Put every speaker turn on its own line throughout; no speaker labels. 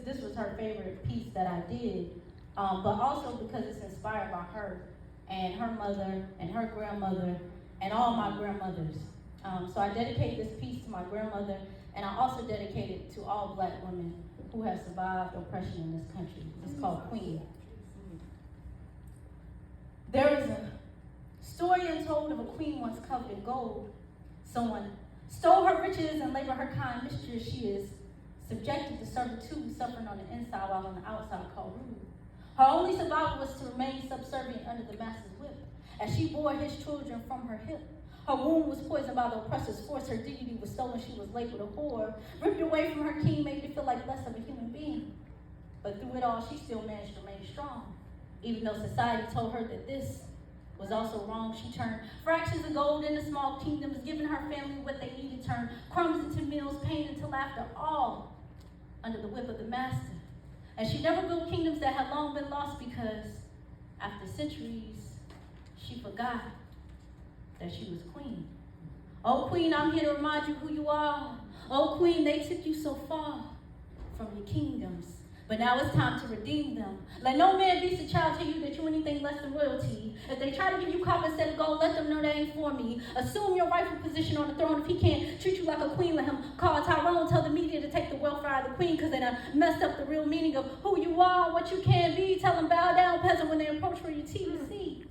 this was her favorite piece that I did, but also because it's inspired by her and her mother and her grandmother and all my grandmothers. So I dedicate this piece to my grandmother, and I also dedicate it to all Black women who have survived oppression in this country. It's called Queen. There is a story untold of a queen once covered in gold. Someone stole her riches and labored her kind mistress. She is subjected to servitude, suffering on the inside while on the outside called rude. Her only survival was to remain subservient under the master's whip, as she bore his children from her hip. Her womb was poisoned by the oppressor's force. Her dignity was stolen. She was labeled a whore. Ripped away from her king, made her feel like less of a human being. But through it all, she still managed to remain strong. Even though society told her that this was also wrong, she turned fractions of gold into small kingdoms, giving her family what they needed, turned crumbs into meals, pain into laughter, all under the whip of the master. And she never built kingdoms that had long been lost because after centuries, she forgot that she was queen. Oh, queen, I'm here to remind you who you are. Oh, queen, they took you so far from your kingdoms, but now it's time to redeem them. Let no man beast a child tell you that you're anything less than royalty. If they try to give you copper instead of gold, let them know that ain't for me. Assume your rightful position on the throne. If he can't treat you like a queen, let him call Tyrone. Tell the media to take the welfare out of the queen, because they done messed up the real meaning of who you are, what you can be. Tell them bow down, peasant, when they approach for your tea to see.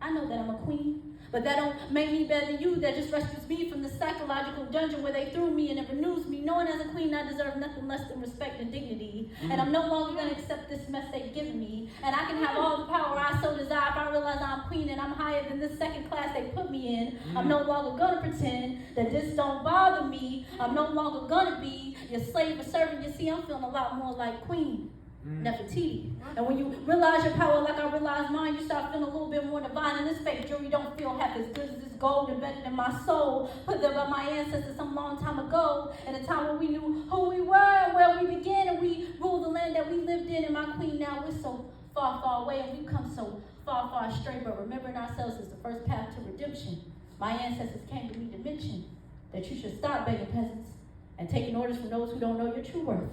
I know that I'm a queen, but that don't make me better than you. That just rescues me from the psychological dungeon where they threw me, and it renews me. Knowing as a queen I deserve nothing less than respect and dignity. And I'm no longer going to accept this mess they've given me. And I can have all the power I so desire if I realize I'm queen and I'm higher than this second class they put me in. I'm no longer going to pretend that this don't bother me. I'm no longer going to be your slave or servant. You see, I'm feeling a lot more like Queen Nefertiti. And when you realize your power like I realize mine, you start feeling a little bit more divine. And this fake jewelry don't feel half as good as this gold embedded in my soul, put there by my ancestors some long time ago, in a time when we knew who we were and where we began, and we ruled the land that we lived in. And my queen, now we're so far, far away, and we've come so far, far astray, but remembering ourselves is the first path to redemption. My ancestors came to me to mention that you should stop begging peasants and taking orders from those who don't know your true worth.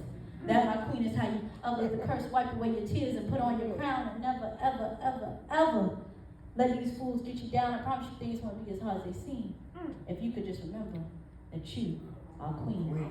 That, my queen, is how you uplift the curse, wipe away your tears, and put on your crown, and never, ever, ever, ever let these fools get you down. I promise you things won't be as hard as they seem. If you could just remember that you are queen.